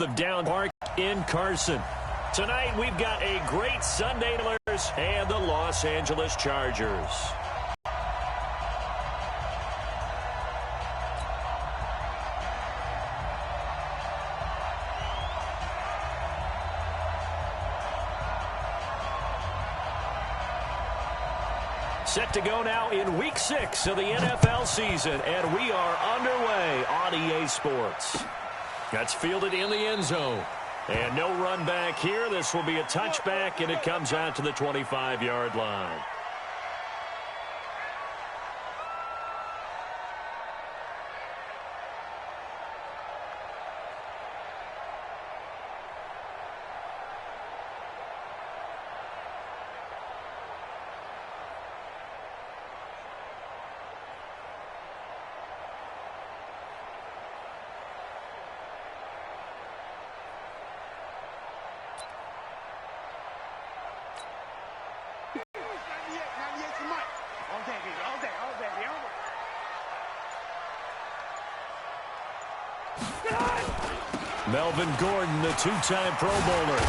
of Down Park in Carson. Tonight we've got a great Sunday Steelers and the Los Angeles Chargers. Set to go now in Week 6 of the NFL season, and we are underway on EA Sports. That's fielded in the end zone. And no run back here. This will be a touchback, and it comes out to the 25-yard line. Melvin Gordon, the two-time Pro Bowler.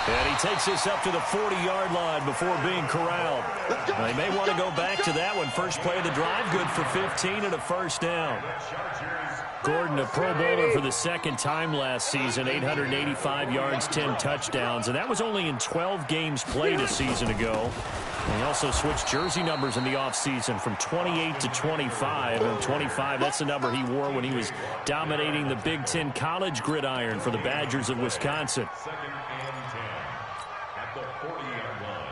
And he takes this up to the 40-yard line before being corralled. They may want to go back to that one. First play of the drive, good for 15 and a first down. Gordon, a Pro Bowler for the second time last season, 885 yards, 10 touchdowns. And that was only in 12 games played a season ago. He also switched jersey numbers in the offseason from 28 to 25. And 25, that's the number he wore when he was dominating the Big Ten college gridiron for the Badgers of Wisconsin. Second and 10 at the 40-yard line.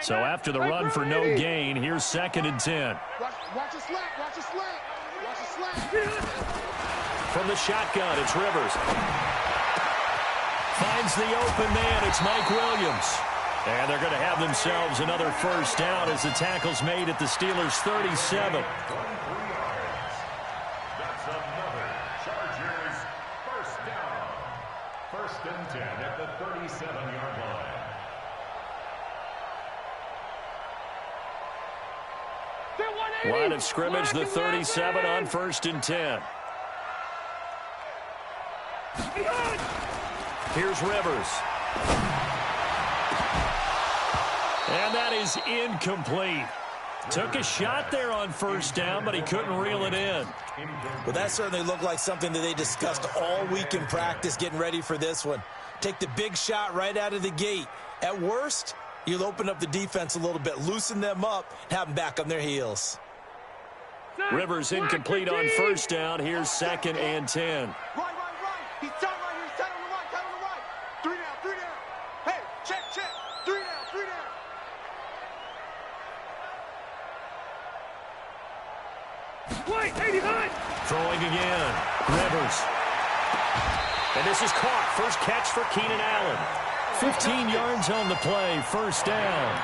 So after the run for no gain, here's second and 10. Watch a slant, watch a slant, watch a slant. From the shotgun, it's Rivers. Finds the open man, it's Mike Williams. And they're going to have themselves another first down as the tackle's made at the Steelers' 37. That's another Chargers first down. First and 10 at the 37-yard line. Line of scrimmage, the 37 on first and 10. Here's Rivers. And that is incomplete. Took a shot there on first down, but he couldn't reel it in. Well, that certainly looked like something that they discussed all week in practice getting ready for this one. Take the big shot right out of the gate. At worst, you'll open up the defense a little bit, loosen them up, and have them back on their heels. Rivers incomplete on first down. Here's second and 10. Right. He's tight right here. He's tight on the right. 3 down. Hey, check. 3 down. Wait, 89. Throwing again. Rivers. And this is caught. First catch for Keenan Allen. 15 yards on the play. First down.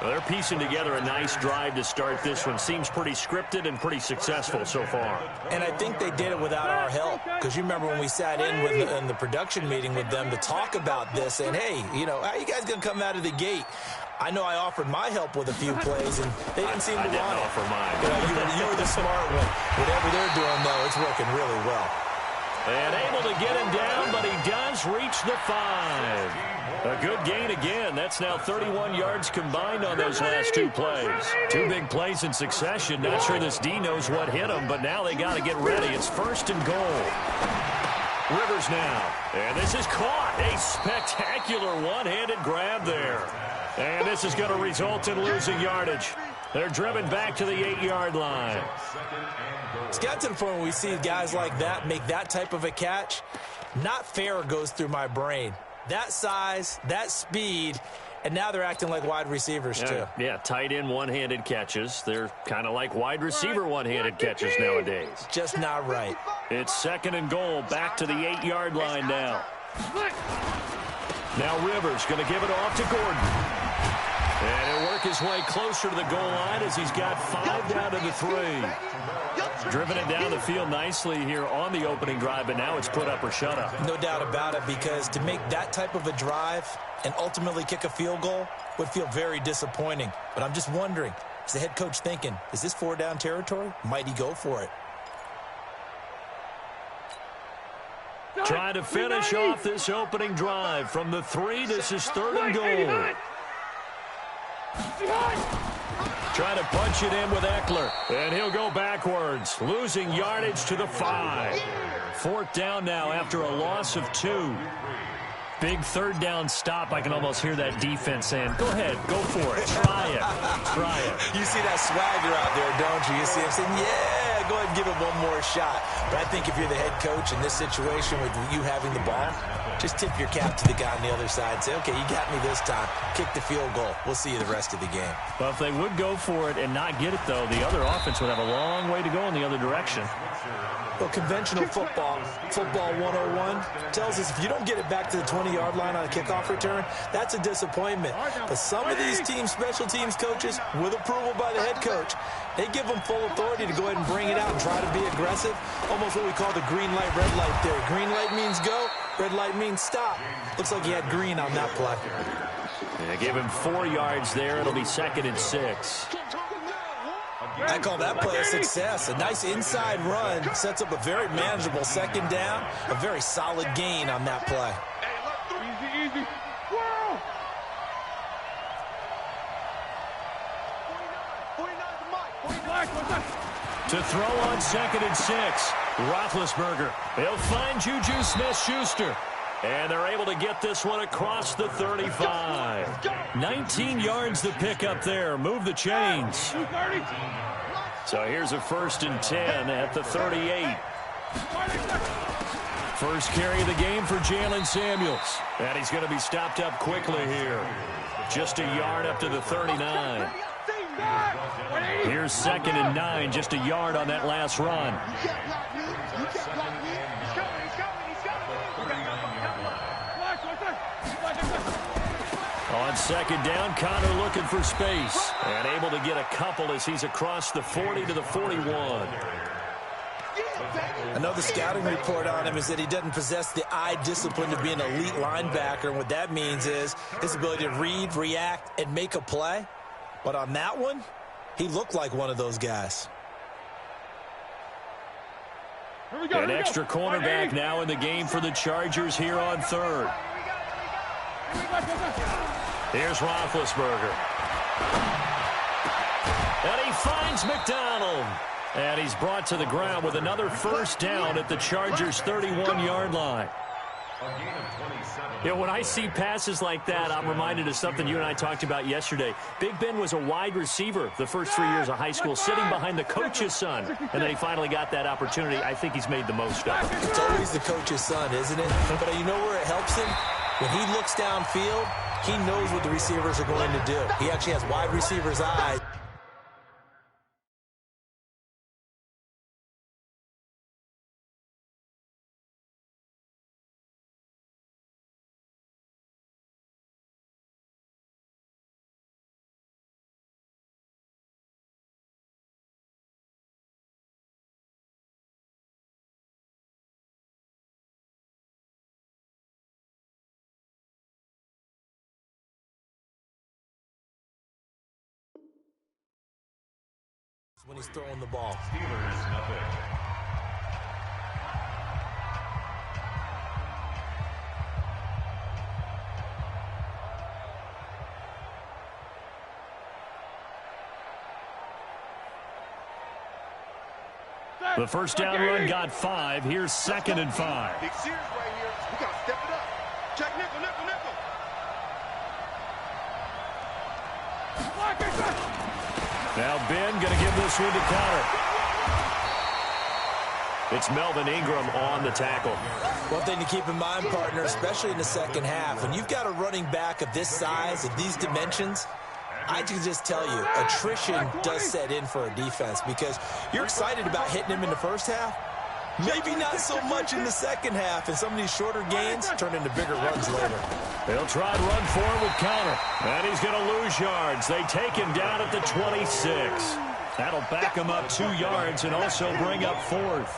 Well, they're piecing together a nice drive to start this one. Seems pretty scripted and pretty successful so far. And I think they did it without our help. Because you remember when we sat in the production meeting with them to talk about this. And, hey, how are you guys going to come out of the gate? I know I offered my help with a few plays, and they didn't seem to want it. I didn't offer mine. You were the smart one. Whatever they're doing, though, it's working really well. And able to get him down, but he does reach the 5. A good gain again. That's now 31 yards combined on those last 2 plays. 2 big plays in succession. Not sure this D knows what hit him, but now they got to get ready. It's first and goal. Rivers now. And this is caught. A spectacular one-handed grab there. And this is going to result in losing yardage. They're driven back to the 8-yard line. It's got to the point where we see guys like that make that type of a catch. Not fair goes through my brain. That size, that speed, and now they're acting like wide receivers too. Yeah, tight end one-handed catches. They're kind of like wide receiver one-handed catches nowadays. Just not right. It's second and goal, back to the 8-yard line now. Now Rivers going to give it off to Gordon. And he'll work his way closer to the goal line as he's got 5 down to the 3. Driven it down the field nicely here on the opening drive, but now it's put up or shut up. No doubt about it, because to make that type of a drive and ultimately kick a field goal would feel very disappointing. But I'm just wondering, is the head coach thinking, is this 4-down territory? Might he go for it? Trying to finish off this opening drive from the 3. This is 3rd and goal. Trying to punch it in with Eckler, and he'll go backwards, losing yardage to the 5. 4th down now after a loss of 2. Big 3rd down stop. I can almost hear that defense saying, go ahead, go for it, try it, try it. You see that swagger out there, don't you? You see him saying, yeah, go ahead and give it one more shot. But I think if you're the head coach in this situation with you having the ball, just tip your cap to the guy on the other side. Say, okay, you got me this time. Kick the field goal. We'll see you the rest of the game. Well, if they would go for it and not get it, though, the other offense would have a long way to go in the other direction. Well, conventional football 101, tells us if you don't get it back to the 20-yard line on a kickoff return, that's a disappointment. But some of these teams, special teams coaches, with approval by the head coach, they give them full authority to go ahead and bring it out and try to be aggressive. Almost what we call the green light, red light theory. Green light means go, red light means stop. Looks like he had green on that play. They gave him 4 yards there. It'll be 2nd and 6. I call that play a success. A nice inside run sets up a very manageable 2nd down. A very solid gain on that play. Easy. Whoa! 49 To throw on 2nd and 6. Roethlisberger. He'll find Juju Smith-Schuster. And they're able to get this one across the 35. 19 yards to pick up there. Move the chains. So here's a 1st and 10 at the 38. First carry of the game for Jalen Samuels. And he's going to be stopped up quickly here. Just a yard up to the 39. Here's 2nd and 9. Just a yard on that last run. On 2nd down, Connor looking for space. And able to get a couple as he's across the 40 to the 41. Another scouting report on him is that he doesn't possess the eye discipline to be an elite linebacker. And what that means is his ability to read, react, and make a play. But on that one, he looked like one of those guys. An extra cornerback now in the game for the Chargers here on 3rd. Here's Roethlisberger. And he finds McDonald. And he's brought to the ground with another 1st down at the Chargers' 31-yard line. When I see passes like that, I'm reminded of something you and I talked about yesterday. Big Ben was a wide receiver the first 3 years of high school, sitting behind the coach's son. And then he finally got that opportunity. I think he's made the most of it. It's always the coach's son, isn't it? But you know where it helps him? When he looks downfield, he knows what the receivers are going to do. He actually has wide receivers' eyes. When he's throwing the ball. Steelers nothing. The 1st down run got 5. Here's 2nd and 5. Big series right here. We got to step it up. Check nickel. Now Ben going to give this one to Connor. It's Melvin Ingram on the tackle. One thing to keep in mind, partner, especially in the 2nd half, when you've got a running back of this size, of these dimensions, I can just tell you, attrition does set in for a defense because you're excited about hitting him in the 1st half. Maybe not so much in the second half, and some of these shorter gains turn into bigger runs later. They'll try and run for it with counter. And he's going to lose yards. They take him down at the 26. That'll back him up 2 yards and also bring up 4th.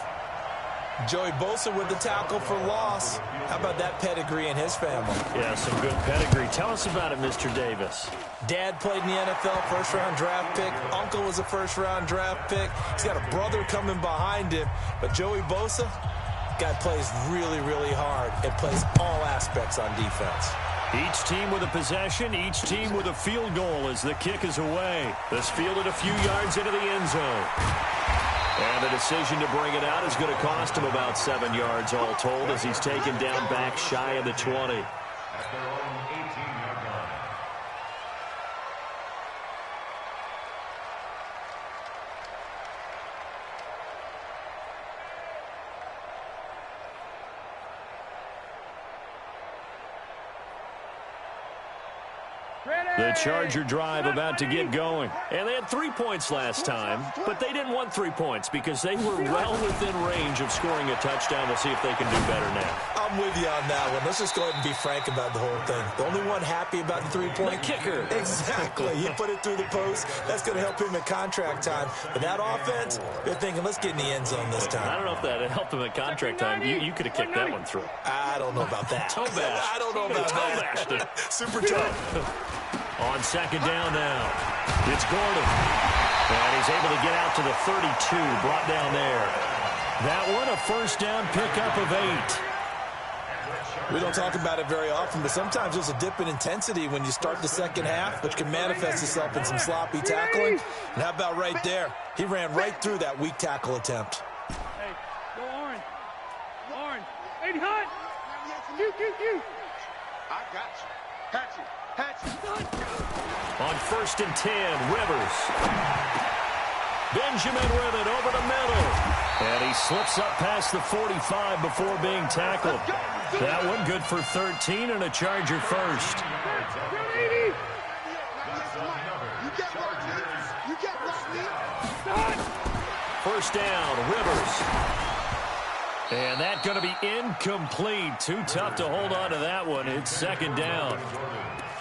Joey Bosa with the tackle for loss. How about that pedigree in his family? Yeah, some good pedigree. Tell us about it, Mr. Davis. Dad played in the NFL, first-round draft pick. Uncle was a first-round draft pick. He's got a brother coming behind him. But Joey Bosa, guy plays really, really hard and plays all aspects on defense. Each team with a possession, each team with a field goal as the kick is away. This fielded a few yards into the end zone. And the decision to bring it out is going to cost him about 7 yards all told as he's taken down back shy of the 20. At their own 18-yard line. The Charger drive about to get going. And they had 3 points last time, but they didn't want 3 points because they were well within range of scoring a touchdown. We'll see if they can do better now. I'm with you on that one. Let's just go ahead and be frank about the whole thing. The only one happy about the 3-point kicker. Exactly. He put it through the post. That's going to help him at contract time. But that offense, they're thinking, let's get in the end zone this time. I don't know if that helped him at contract time. You could have kicked that one through. I don't know about that. Toe bash. I don't know about that. Super tough. On second down now, it's Gordon. And he's able to get out to the 32, brought down there. That one, a first down pickup of 8. We don't talk about it very often, but sometimes there's a dip in intensity when you start the second half, which can manifest itself in some sloppy tackling. And how about right there? He ran right through that weak tackle attempt. Hey, go orange. Orange. 80 hot. You. I got you. Hatchet. On first and 10, Rivers. Benjamin Rivet over the middle. And he slips up past the 45 before being tackled. That one good for 13 and a Charger first. First down, Rivers. And that's going to be incomplete. Too tough to hold on to that one. It's second down.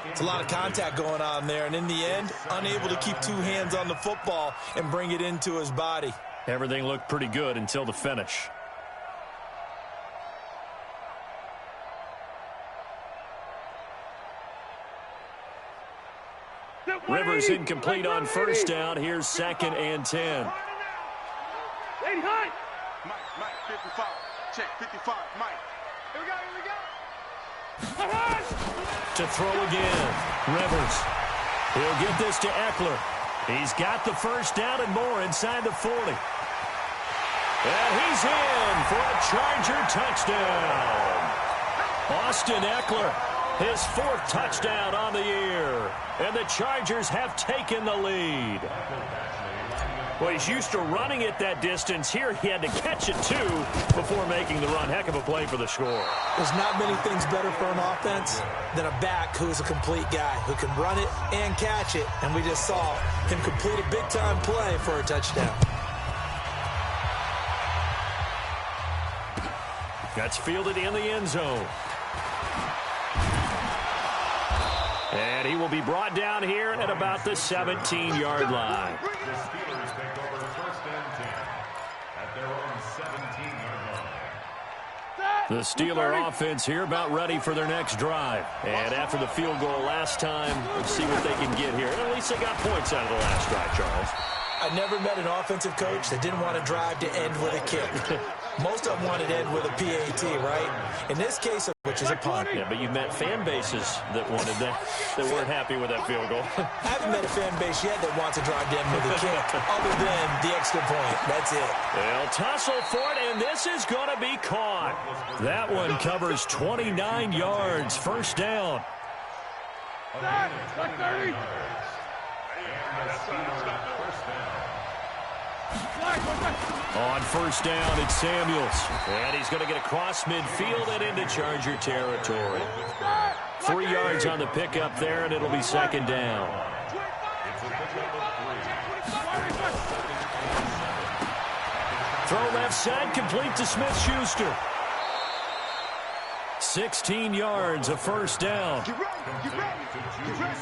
It's a lot of contact going on there, and in the end, unable to keep 2 hands on the football and bring it into his body. Everything looked pretty good until the finish. Rivers incomplete on first down. Here's second and 10. Mike, 55. Check, 55, Mike. Here we go. To throw again, Rivers. He'll get this to Eckler. He's got the first down and more inside the 40. And he's in for a Charger touchdown. Austin Eckler, his 4th touchdown on the year. And the Chargers have taken the lead. Well, he's used to running it that distance. Here he had to catch it, too, before making the run. Heck of a play for the score. There's not many things better for an offense than a back who is a complete guy, who can run it and catch it. And we just saw him complete a big-time play for a touchdown. That's fielded in the end zone. And he will be brought down here at about the 17-yard line. The Steelers take over first and 10 at their own 17-yard line. The Steeler offense here about ready for their next drive. And after the field goal last time, let's see what they can get here. At least they got points out of the last drive, Charles. I never met an offensive coach that didn't want to drive to end with a kick. Most of them wanted to end with a PAT, right? In this case, which is a punt. Yeah, but you've met fan bases that wanted that weren't happy with that field goal. I haven't met a fan base yet that wants to drive to end with a kick, other than the extra point. That's it. They'll tussle for it, and this is going to be caught. That one covers 29 yards. First down. On first down, it's Samuels. And he's going to get across midfield and into Charger territory. 3 yards on the pickup there, and it'll be second down. Throw left side, complete to Smith-Schuster. 16 yards, a first down. Get ready, get ready, get ready.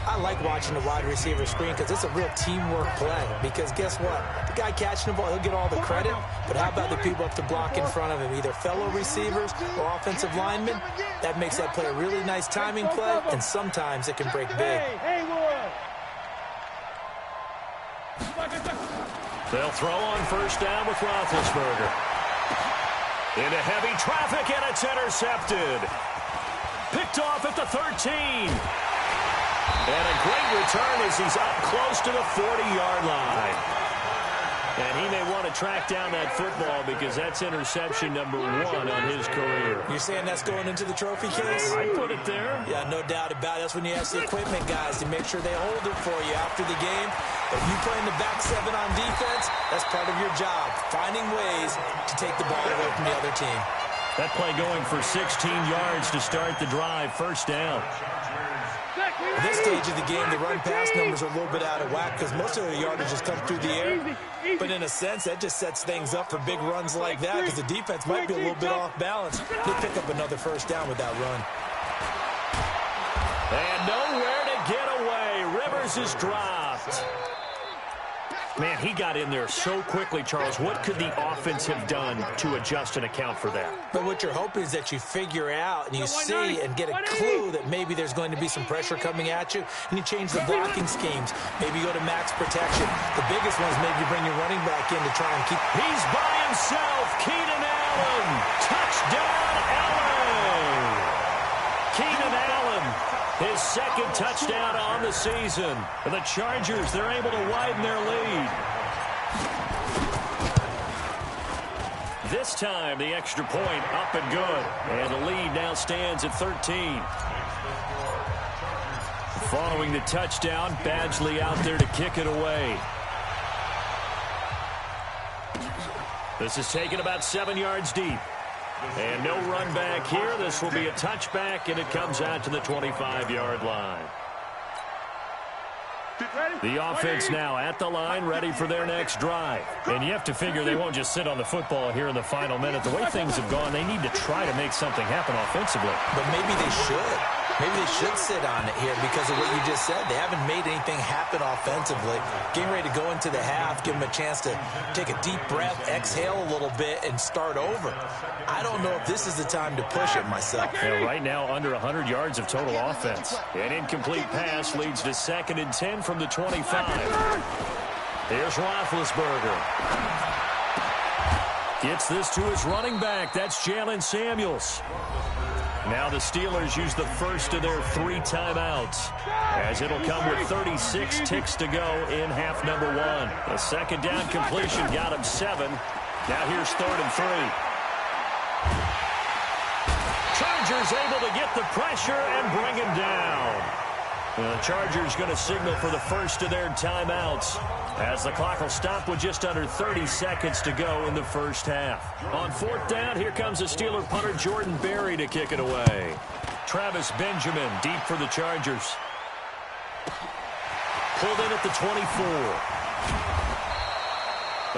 I like watching the wide receiver screen because it's a real teamwork play. Because guess what? The guy catching the ball, he'll get all the credit. But how about the people up to block in front of him, either fellow receivers or offensive linemen? That makes that play a really nice timing play, and sometimes it can break big. They'll throw on first down with Roethlisberger. Into heavy traffic, and it's intercepted. Picked off at the 13. And a great return as he's up close to the 40-yard line. And he may want to track down that football because that's interception number 1 on his career. You're saying that's going into the trophy case? I'd put it there. Yeah, no doubt about it. That's when you ask the equipment guys to make sure they hold it for you after the game. If you play in the back 7 on defense, that's part of your job, finding ways to take the ball away from the other team. That play going for 16 yards to start the drive, first down. At this stage of the game, the run-pass numbers are a little bit out of whack because most of the yardage just comes through the air. But in a sense, that just sets things up for big runs like that because the defense might be a little bit off balance. He'll pick up another first down with that run. And nowhere to get away. Rivers is dropped. Man, he got in there so quickly, Charles. What could the offense have done to adjust and account for that? But what you're hoping is that you figure out and you see and get a clue that maybe there's going to be some pressure coming at you, and you change the blocking schemes. Maybe you go to max protection. The biggest one is maybe you bring your running back in to try and keep. He's by himself. Keenan Allen. Touchdown, Allen. Keenan Allen. His second touchdown on the season. The Chargers, they're able to widen their lead. This time, the extra point up and good. And the lead now stands at 13. Following the touchdown, Badgley out there to kick it away. This is taken about 7 yards deep. And no run back here. This will be a touchback, and it comes out to the 25-yard line. The offense now at the line, ready for their next drive. And you have to figure they won't just sit on the football here in the final minute. The way things have gone, they need to try to make something happen offensively. But maybe they should. Maybe they should sit on it here because of what you just said. They haven't made anything happen offensively. Getting ready to go into the half, give them a chance to take a deep breath, exhale a little bit, and start over. I don't know if this is the time to push it myself. Yeah, right now, under 100 yards of total offense. An incomplete pass leads to 2nd and 10 from the 25. Here's Roethlisberger. Gets this to his running back. That's Jalen Samuels. Now the Steelers use the first of their 3 timeouts, as it'll come with 36 ticks to go in half number 1. A second down completion got him 7. Now here's 3rd and 3. Chargers able to get the pressure and bring him down. The Chargers going to signal for the first of their timeouts, as the clock will stop with just under 30 seconds to go in the first half. On 4th down, here comes the Steeler punter Jordan Berry to kick it away. Travis Benjamin deep for the Chargers. Pulled in at the 24.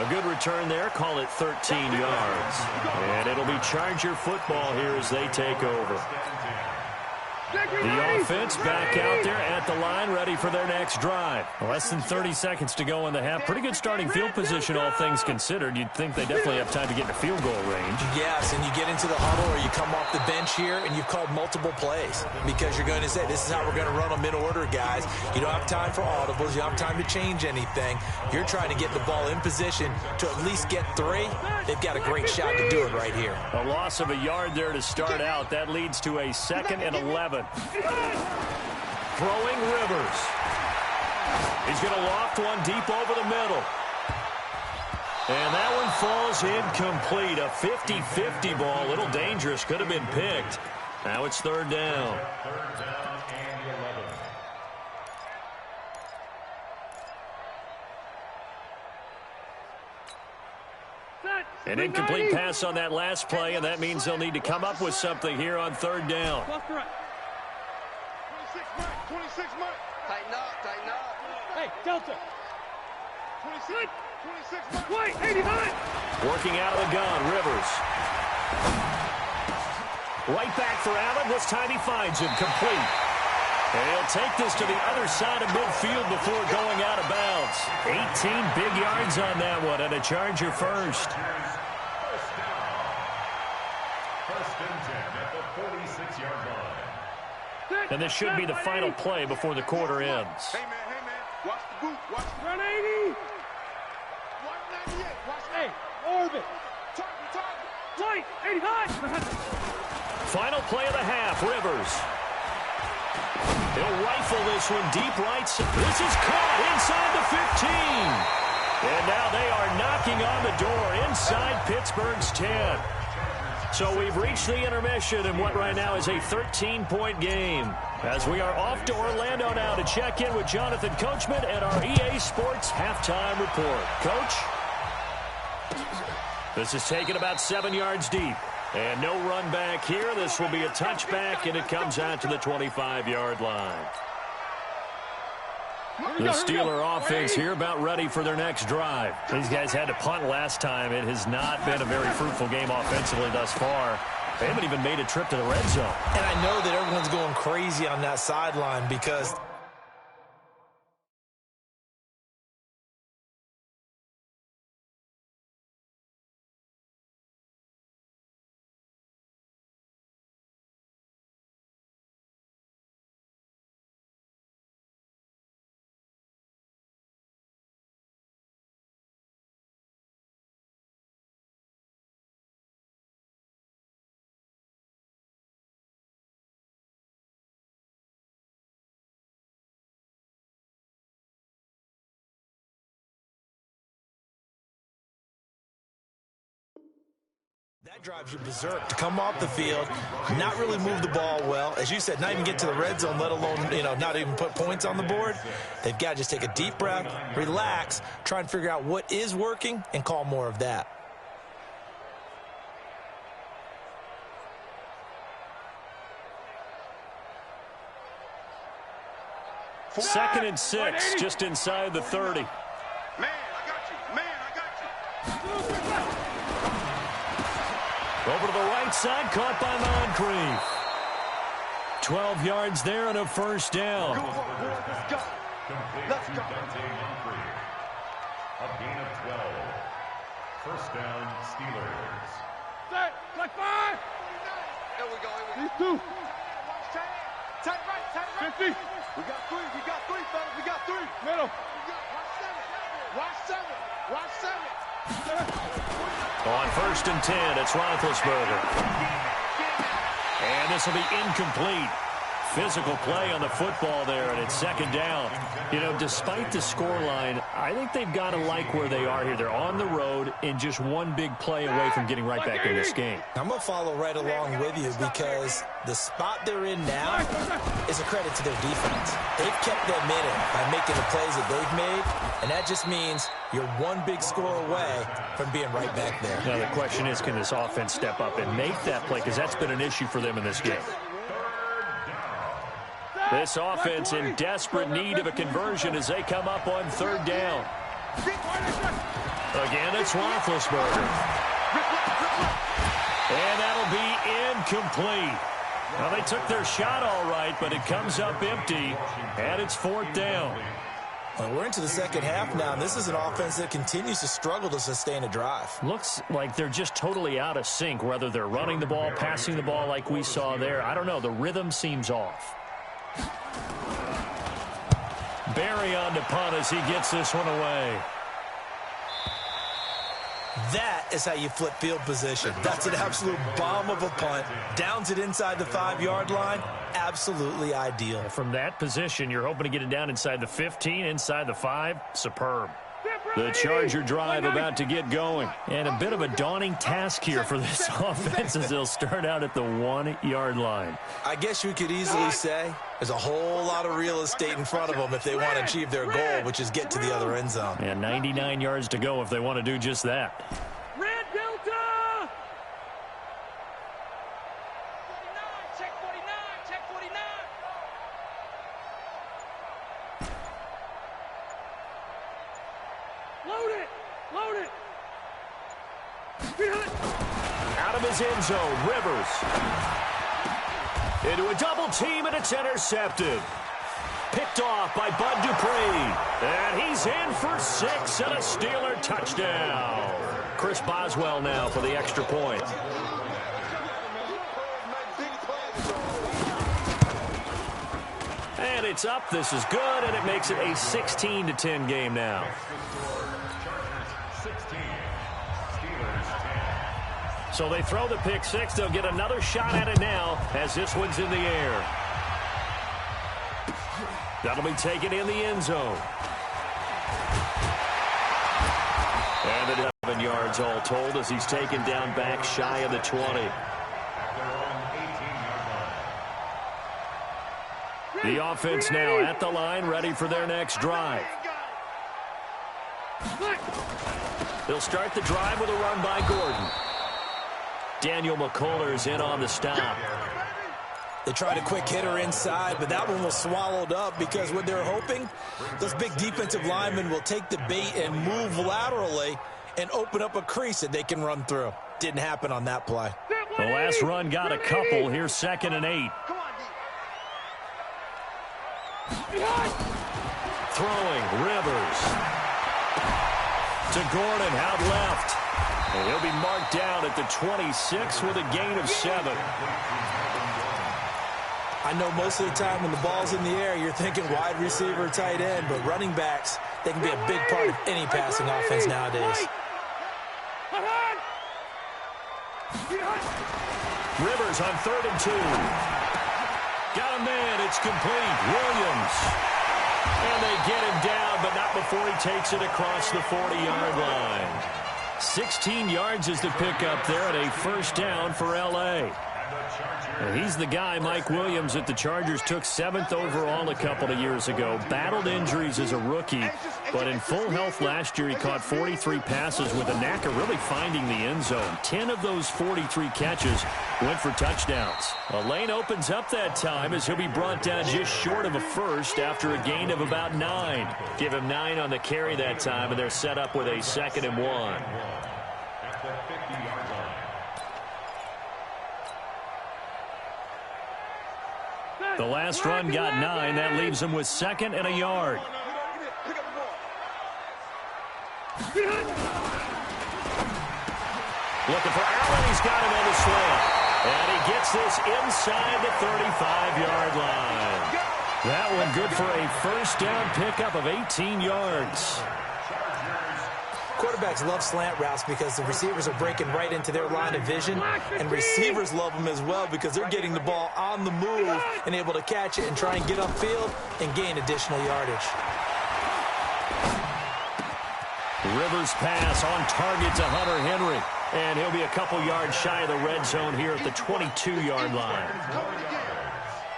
A good return there, call it 13 yards. And it'll be Charger football here as they take over. The offense back out there at the line, ready for their next drive. Less than 30 seconds to go in the half. Pretty good starting field position, all things considered. You'd think they definitely have time to get in the field goal range. Yes, and you get into the huddle or you come off the bench here and you've called multiple plays because you're going to say, this is how we're going to run them in order, guys. You don't have time for audibles. You don't have time to change anything. You're trying to get the ball in position to at least get 3. They've got a great shot to do it right here. A loss of a yard there to start out. That leads to a 2nd and 11. Throwing Rivers. He's going to loft one deep over the middle. And that one falls incomplete. A 50-50 ball. A little dangerous. Could have been picked. Now it's 3rd down. An incomplete pass on that last play, and that means they'll need to come up with something here on 3rd down. 26 Mike. Tighten up, tighten up. Hey, Delta. 26. Wait, 80 hot. Working out of the gun, Rivers. Right back for Allen. This time he finds him complete. And he'll take this to the other side of midfield before going out of bounds. 18 big yards on that one, and a Charger first. First down. First and 10 at the 46-yard line. And this should be the final play before the quarter ends. Hey, man, watch the boot, watch the Run 80. watch 98, watch Hey, orbit. target. Light, 80 hot. Final play of the half, Rivers. He'll rifle this one deep right. This is caught inside the 15. And now they are knocking on the door inside Pittsburgh's 10. So we've reached the intermission in what right now is a 13-point game. As we are off to Orlando now to check in with Jonathan Coachman and our EA Sports halftime report. Coach? This is taken about 7 yards deep. And no run back here. This will be a touchback, and it comes out to the 25-yard line. The Steeler offense here about ready for their next drive. These guys had to punt last time. It has not been a very fruitful game offensively thus far. They haven't even made a trip to the red zone. And I know that everyone's going crazy on that sideline because that drives you berserk to come off the field, not really move the ball well. As you said, not even get to the red zone, let alone, not even put points on the board. They've got to just take a deep breath, relax, try and figure out what is working, and call more of that. Second and 6, just inside the 30. Man, I got you. Man, I got you. Over to the right side, caught by Moncrief. 12 yards there and a first down. Good work, boys. Let's go. Let's go. A gain of 12. First down, Steelers. Set, like 5. There we go. These two. Watch tight end. Tight right. 50. We got three, fellas. We got three. Middle. Watch seven. On first and 10, it's Roethlisberger. And this will be incomplete. Physical play on the football there, and it's second down. Despite the scoreline, I think they've got to like where they are here. They're on the road and just one big play away from getting right back in this game. I'm going to follow right along with you because the spot they're in now is a credit to their defense. They've kept them in it by making the plays that they've made, and that just means you're one big score away from being right back there. Now the question is, can this offense step up and make that play? Because that's been an issue for them in this game. This offense in desperate need of a conversion as they come up on third down. Again, it's Roethlisberger. And that'll be incomplete. Well, they took their shot all right, but it comes up empty, and it's fourth down. Well, we're into the second half now. This is an offense that continues to struggle to sustain a drive. Looks like they're just totally out of sync, whether they're running the ball, passing the ball like we saw there. I don't know. The rhythm seems off. Barry on to punt as he gets this one away. That is how you flip field position. That's an absolute bomb of a punt. Downs it inside the 5-yard line. Absolutely ideal. From that position, you're hoping to get it down inside the 15, inside the 5. Superb. The Charger drive about to get going. And a bit of a daunting task here for this offense as they'll start out at the 1-yard line. I guess you could easily say there's a whole lot of real estate in front of them if they want to achieve their goal, which is get to the other end zone. And 99 yards to go if they want to do just that. Red Delta. 49, check 49, check 49. Load it. Load it. Out of his end zone, Rivers. Into a double team, and it's intercepted. Picked off by Bud Dupree. And he's in for 6 and a Steeler touchdown. Chris Boswell now for the extra point. And it's up. This is good, and it makes it a 16-10 game now. So they throw the pick six. They'll get another shot at it now as this one's in the air. That'll be taken in the end zone. And the 11 yards all told as he's taken down back shy of the 20. The offense now at the line, ready for their next drive. They'll start the drive with a run by Gordon. Daniel McCullers in on the stop. They tried a quick hitter inside, but that one was swallowed up because what they're hoping, those big defensive linemen will take the bait and move laterally and open up a crease that they can run through. Didn't happen on that play. The last run got a couple. Here's 2nd and 8. Throwing, Rivers. To Gordon, out left. And he'll be marked down at the 26 with a gain of 7. I know most of the time when the ball's in the air, you're thinking wide receiver, tight end, but running backs, they can be a big part of any passing offense nowadays. Rivers on 3rd and 2. Got a man, it's complete. Williams. And they get him down, but not before he takes it across the 40-yard line. 16 yards is the pickup there at a first down for L.A. And he's the guy, Mike Williams, that the Chargers took 7th overall a couple of years ago. Battled injuries as a rookie, but in full health last year, he caught 43 passes with a knack of really finding the end zone. 10 of those 43 catches went for touchdowns. A lane opens up that time as he'll be brought down just short of a first after a gain of about 9. Give him 9 on the carry that time, and they're set up with a 2nd and 1. The last run got 9. That leaves him with 2nd and a yard. Looking for Allen. He's got him on the slant. And he gets this inside the 35-yard line. That one good for a first down pickup of 18 yards. Quarterbacks love slant routes because the receivers are breaking right into their line of vision, and receivers love them as well because they're getting the ball on the move and able to catch it and try and get upfield and gain additional yardage. Rivers pass on target to Hunter Henry, and he'll be a couple yards shy of the red zone here at the 22-yard line.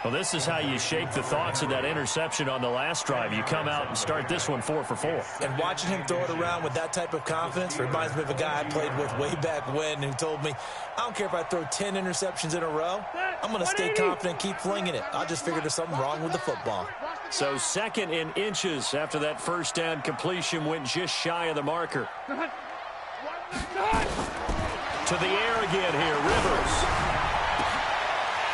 Well, this is how you shake the thoughts of that interception on the last drive. You come out and start this one 4 for 4. And watching him throw it around with that type of confidence reminds me of a guy I played with way back when who told me, I don't care if I throw 10 interceptions in a row. I'm going to stay confident, keep flinging it. I just figured there's something wrong with the football. So 2nd in inches after that first down completion went just shy of the marker. To the air again here, Rivers.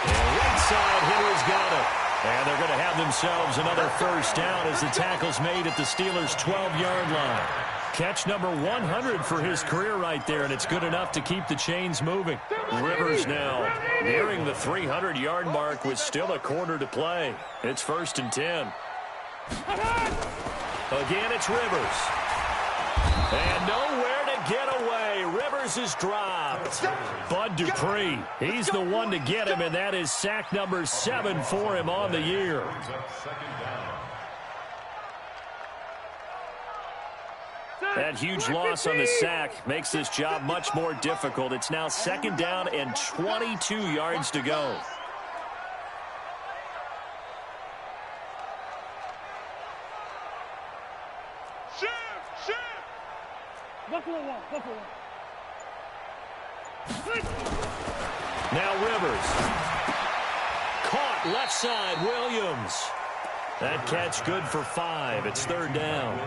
And right side, Henry's got it. And they're going to have themselves another first down as the tackle's made at the Steelers' 12-yard line. Catch number 100 for his career right there, and it's good enough to keep the chains moving. Rivers now nearing the 300-yard mark with still a quarter to play. It's 1st and 10. Again, it's Rivers. And nowhere to get away. Rivers is dropped. Bud Dupree, he's the one to get him, and that is sack number 7 for him on the year. That huge loss on the sack makes this job much more difficult. It's now 2nd down and 22 yards to go. Buffalo one, Buffalo one. Now Rivers. Caught left side, Williams. That catch good for 5. It's 3rd down.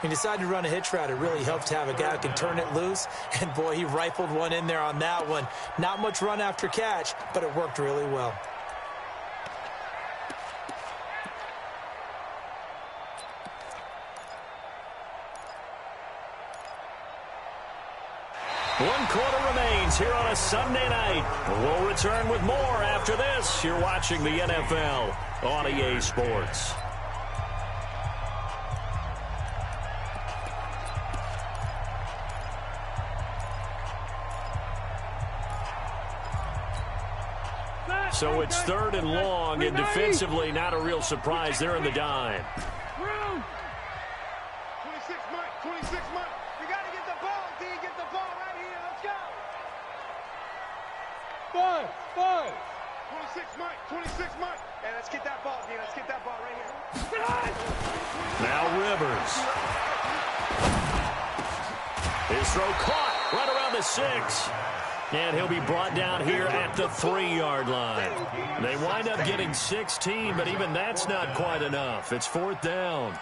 He decided to run a hitch route. It really helped to have a guy who can turn it loose. And, boy, he rifled one in there on that one. Not much run after catch, but it worked really well. One quarter remains here on a Sunday night. We'll return with more after this. You're watching the NFL on EA Sports. So it's 3rd and long, and defensively not a real surprise. They're in the dime. 26 Mike, 26 Mike. You got to get the ball, D. Get the ball right here. Let's go. 26 Mike, 26 Mike. Hey, let's get that ball, D. Let's get that ball right here. Now Rivers. His throw caught right around the 6. And he'll be brought down here at the 3-yard line. They wind up getting 16, but even that's not quite enough. It's 4th down.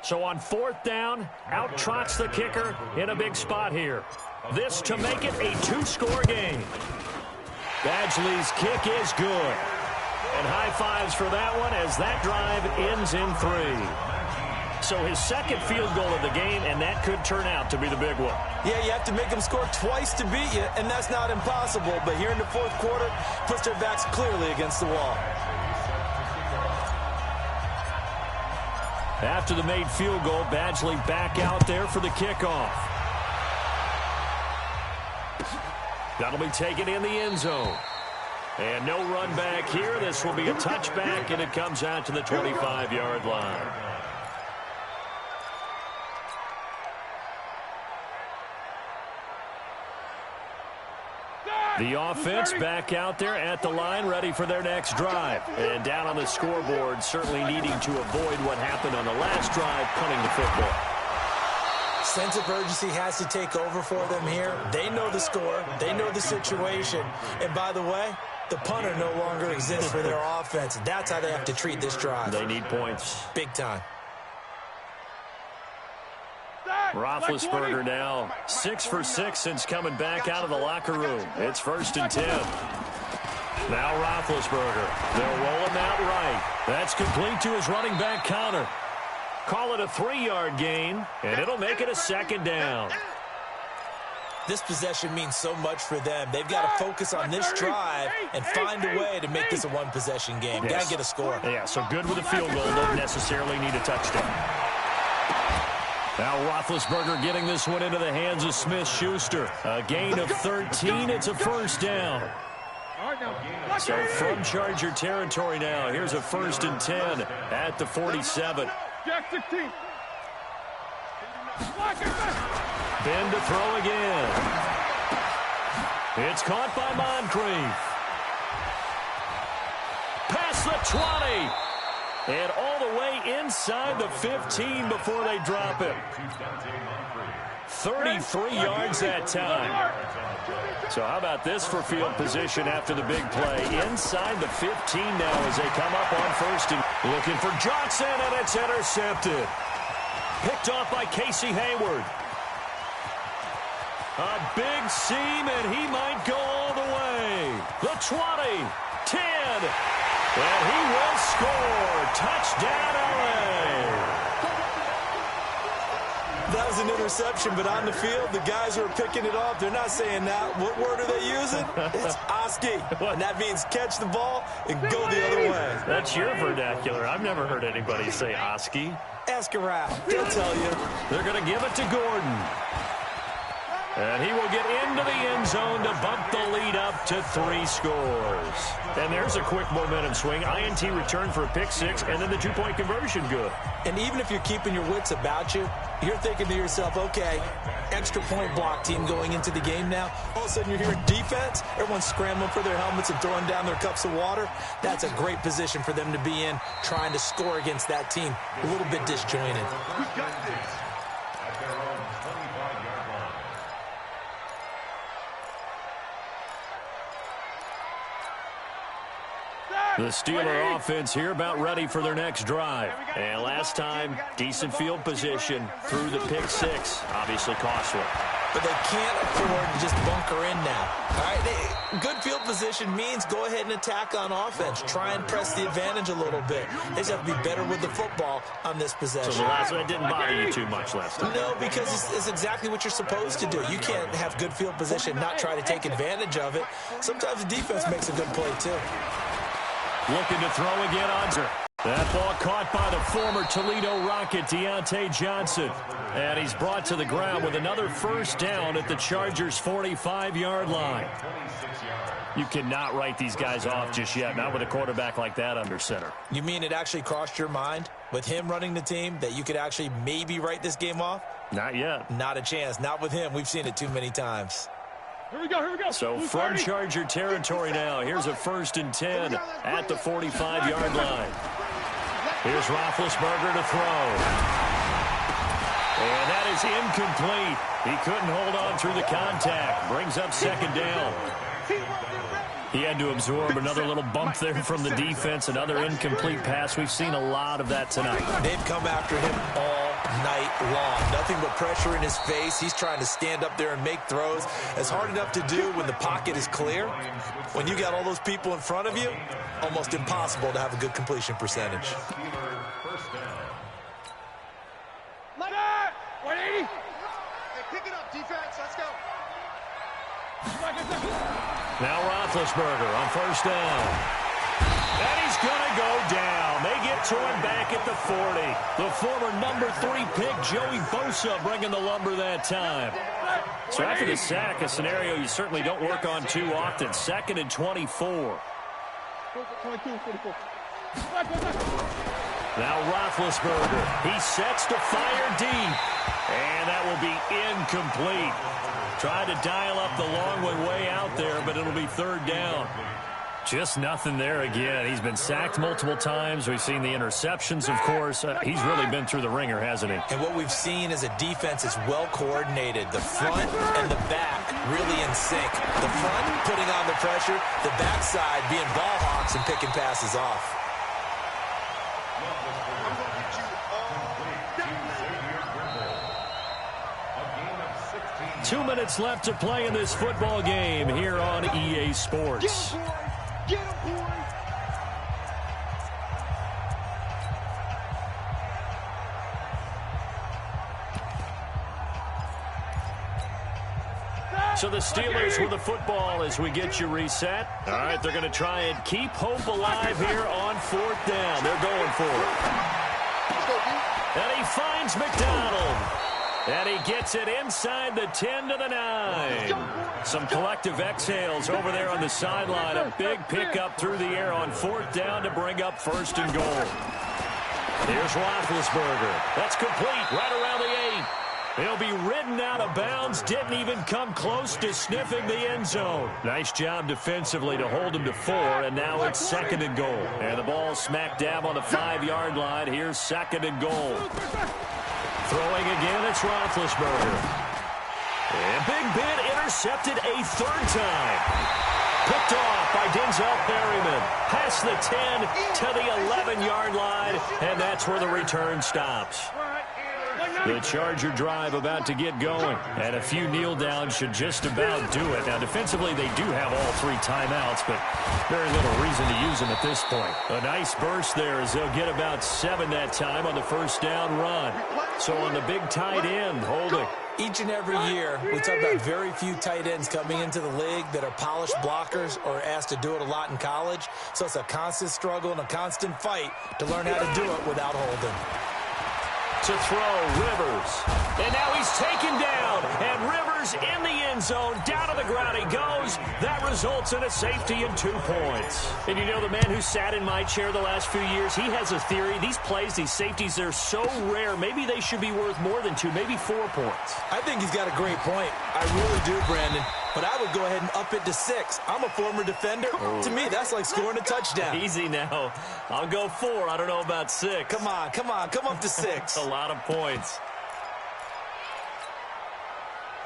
So on 4th down, out trots the kicker in a big spot here. This to make it a 2-score game. Badgley's kick is good. And high fives for that one as that drive ends in 3. So his second field goal of the game, and that could turn out to be the big one. Yeah, you have to make them score twice to beat you, and that's not impossible. But here in the 4th quarter, puts their backs clearly against the wall. After the made field goal, Badgley back out there for the kickoff. That'll be taken in the end zone. And no run back here. This will be a touchback, and it comes out to the 25-yard line. The offense back out there at the line, ready for their next drive. And down on the scoreboard, certainly needing to avoid what happened on the last drive, punting the football. Sense of urgency has to take over for them here. They know the score. They know the situation. And by the way, the punter no longer exists for their offense. That's how they have to treat this drive. They need points. Big time. Roethlisberger now 6 for 6 since coming back out of the locker room. It's 1st and 10. Now Roethlisberger. They'll roll him out right. That's complete to his running back counter. Call it a 3-yard gain, and it'll make it a 2nd down. This possession means so much for them. They've got to focus on this drive and find a way to make this a one-possession game. Yes. Got to get a score. Yeah, so good with a field goal. Don't necessarily need a touchdown. Now Roethlisberger getting this one into the hands of Smith-Schuster. A gain of 13. It's a 1st down. So from Charger territory now, here's a 1st and 10 at the 47. Ben to throw again. It's caught by Moncrief. Past the 20. And all the way inside the 15 before they drop it. 33 yards that time. So how about this for field position after the big play? Inside the 15 now as they come up on 1st and looking for Johnson, and it's intercepted. Picked off by Casey Hayward. A big seam, and he might go all the way. The 20, 10, and he will score. Touchdown, LA. That was an interception, but on the field, the guys who are picking it off, they're not saying that. What word are they using? It's Oski, and that means catch the ball and go the other way. That's your vernacular. I've never heard anybody say Oski. Ask around. They'll tell you. They're going to give it to Gordon. And he will get into the end zone to bump the lead up to 3 scores. And there's a quick momentum swing. INT return for a pick 6, and then the 2-point conversion good. And even if you're keeping your wits about you, you're thinking to yourself, okay, extra point block team going into the game now. All of a sudden you're hearing defense. Everyone's scrambling for their helmets and throwing down their cups of water. That's a great position for them to be in, trying to score against that team. A little bit disjointed. We got this at their own 25-yard line. The Steeler offense here about ready for their next drive. And last time, decent field position through the pick six. Obviously costly. But they can't afford to just bunker in now. All right, good field position means go ahead and attack on offense. Try and press the advantage a little bit. They just have to be better with the football on this possession. So the last one didn't bother you too much last time? No, because it's exactly what you're supposed to do. You can't have good field position and not try to take advantage of it. Sometimes the defense makes a good play, too. Looking to throw again on that ball caught by the former Toledo Rocket, Deontay Johnson. And he's brought to the ground with another first down at the Chargers' 45-yard line. You cannot write these guys off just yet, not with a quarterback like that under center. You mean it actually crossed your mind with him running the team that you could actually maybe write this game off? Not yet. Not a chance. Not with him. We've seen it too many times. Here we go, here we go. So from Charger territory now, here's a 1st and 10 at the 45-yard line. Here's Roethlisberger to throw. And that is incomplete. He couldn't hold on through the contact. Brings up 2nd down. He had to absorb another little bump there from the defense. Another incomplete pass. We've seen a lot of that tonight. They've come after him all night long. Nothing but pressure in his face. He's trying to stand up there and make throws. It's hard enough to do when the pocket is clear. When you got all those people in front of you, almost impossible to have a good completion percentage. Let it! 180! Hey, pick it up, defense. Let's go. Now Roethlisberger on 1st down. And he's going to go down. They get to him back at the 40. The former number 3 pick, Joey Bosa, bringing the lumber that time. So after the sack, a scenario you certainly don't work on too often. 2nd and 24. 22, 44. Now Roethlisberger. He sets to fire deep. And that will be incomplete. Tried to dial up the long way out there, but it'll be 3rd down. Just nothing there again. He's been sacked multiple times. We've seen the interceptions, of course. He's really been through the ringer, hasn't he? And what we've seen is a defense is well coordinated. The front and the back really in sync. The front putting on the pressure, the backside being ball hawks and picking passes off. 2 minutes left to play in this football game here on EA Sports. Get him, boy. So the Steelers with the football as we get you reset. All right, they're going to try and keep hope alive here on 4th down. They're going for it. And he finds McDonald. And he gets it inside the 10 to the 9. Some collective exhales over there on the sideline. A big pickup through the air on 4th down to bring up 1st and goal. Here's Roethlisberger. That's complete right around the 8. He'll be ridden out of bounds. Didn't even come close to sniffing the end zone. Nice job defensively to hold him to 4, and now it's 2nd and goal. And the ball smack dab on the 5-yard line. Here's 2nd and goal. Throwing again, it's Roethlisberger. And Big Ben intercepted a 3rd time. Picked off by Denzel Perryman. Past the 10 to the 11-yard line, and that's where the return stops. The Charger drive about to get going, and a few kneel downs should just about do it. Now, defensively, they do have all 3 timeouts, but very little reason to use them at this point. A nice burst there as they'll get about 7 that time on the 1st down run. So on the big tight end, holding. Each and every year, we talk about very few tight ends coming into the league that are polished blockers or asked to do it a lot in college. So it's a constant struggle and a constant fight to learn how to do it without holding. To throw, Rivers. And now he's taken down. And Rivers in the end zone. Down to the ground he goes. That results in a safety and 2 points. And you know, the man who sat in my chair the last few years, he has a theory. These plays, these safeties, they're so rare. Maybe they should be worth more than 2, maybe 4 points. I think he's got a great point. I really do, Brandon. But I would go ahead and up it to 6. I'm a former defender. Oh. To me, that's like scoring a touchdown. Easy now. I'll go 4. I don't know about 6. Come on. Come up to 6. A lot of points.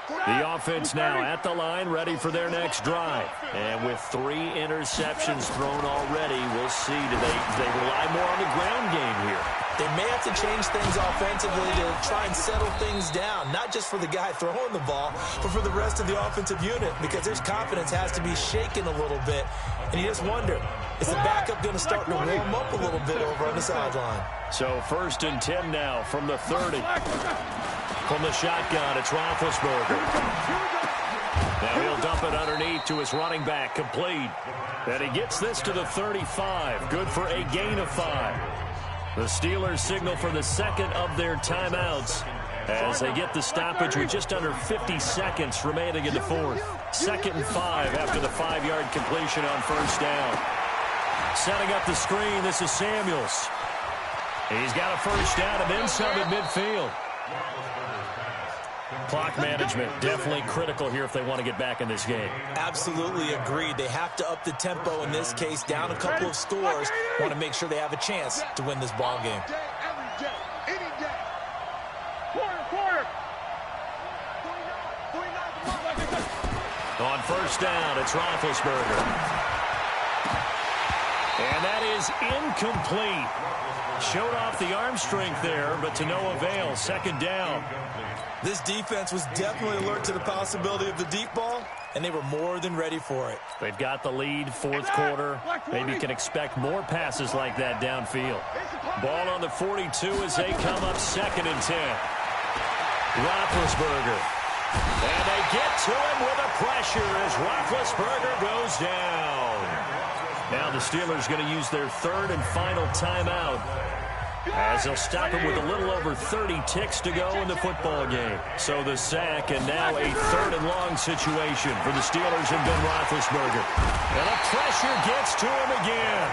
The offense now at the line, ready for their next drive. And with 3 interceptions thrown already, we'll see. Do they rely more on the ground game here? They may have to change things offensively to try and settle things down, not just for the guy throwing the ball, but for the rest of the offensive unit, because their confidence has to be shaken a little bit. And you just wonder, is the backup going to start to warm up a little bit over on the sideline? So 1st and 10 now from the 30. From the shotgun, it's Roethlisberger. Now he'll dump it underneath to his running back, complete. And he gets this to the 35, good for a gain of 5. The Steelers signal for the second of their timeouts as they get the stoppage with just under 50 seconds remaining in the 4th. 2nd and 5 after the 5-yard completion on 1st down. Setting up the screen, this is Samuels. He's got a 1st down and then some at midfield. Clock management definitely critical here if they want to get back in this game. Absolutely agreed. They have to up the tempo in this case, down a couple of scores. Want to make sure they have a chance to win this ball game. On 1st down, it's Roethlisberger. And that is incomplete. Showed off the arm strength there, but to no avail. 2nd down. This defense was definitely alert to the possibility of the deep ball, and they were more than ready for it. They've got the lead, 4th quarter. Maybe you can expect more passes like that downfield. Ball on the 42 as they come up 2nd and 10. Roethlisberger. And they get to him with a pressure as Roethlisberger goes down. Now the Steelers going to use their 3rd and final timeout as they'll stop him with a little over 30 ticks to go in the football game. So the sack, and now a 3rd and long situation for the Steelers and Ben Roethlisberger. And the pressure gets to him again.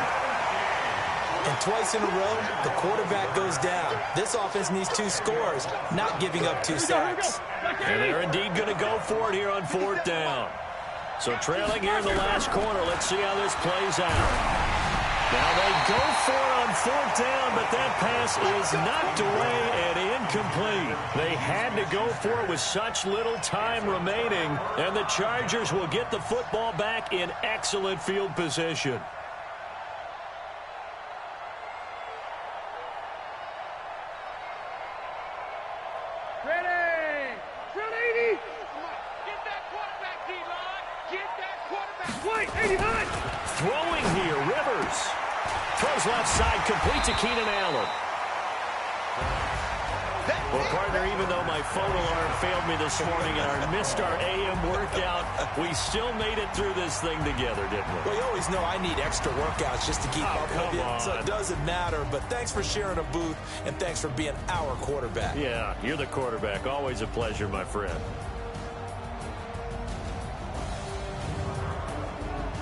And twice in a row, the quarterback goes down. This offense needs 2 scores, not giving up 2 sacks. And they're indeed going to go for it here on 4th down. So trailing here in the last quarter, let's see how this plays out. Now they go for it on 4th down, but that pass is knocked away and incomplete. They had to go for it with such little time remaining, and the Chargers will get the football back in excellent field position. Ready! Drill 80! Get that quarterback, D-line. Get that quarterback. Wait, 80 hot! Throwing here, Rivers. Throws left side, complete to Keenan Allen. Well, partner, even though my phone alarm failed me this morning and I missed our AM workout, we still made it through this thing together, didn't we? Well, you always know I need extra workouts just to keep up with you, so it doesn't matter. But thanks for sharing a booth, and thanks for being our quarterback. Yeah, you're the quarterback. Always a pleasure, my friend.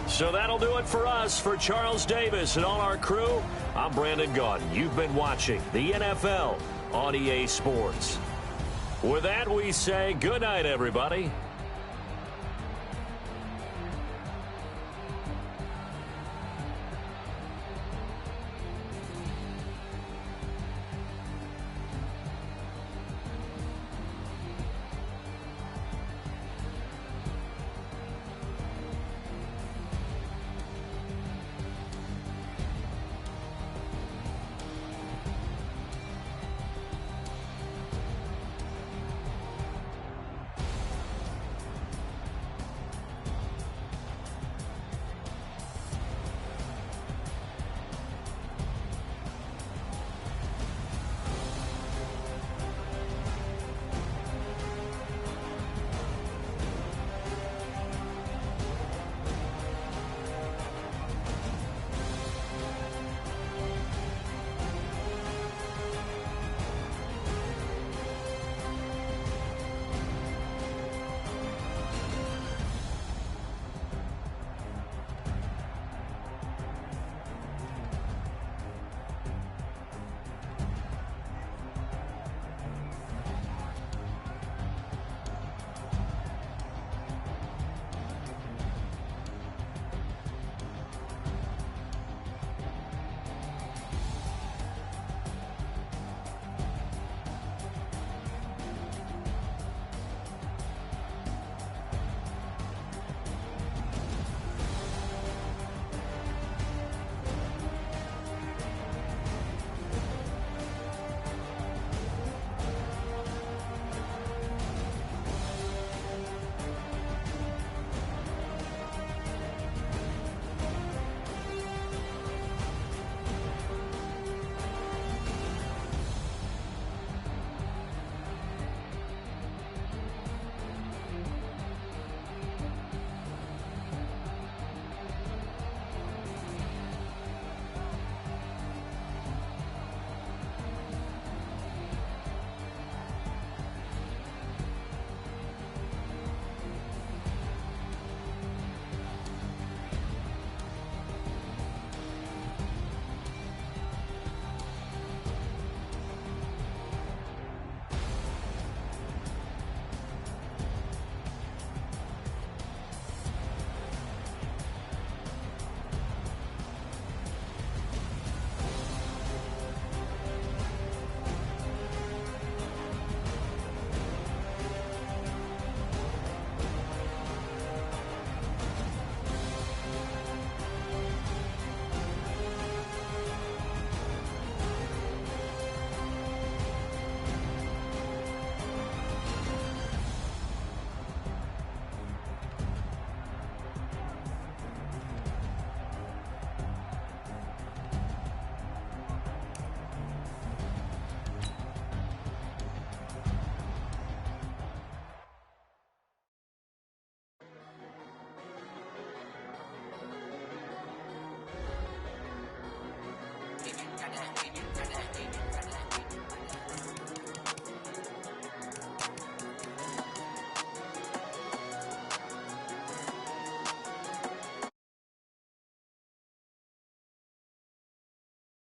So that'll do it for us. For Charles Davis and all our crew, I'm Brandon Gaudin. You've been watching the NFL on EA Sports. With that, we say good night, everybody.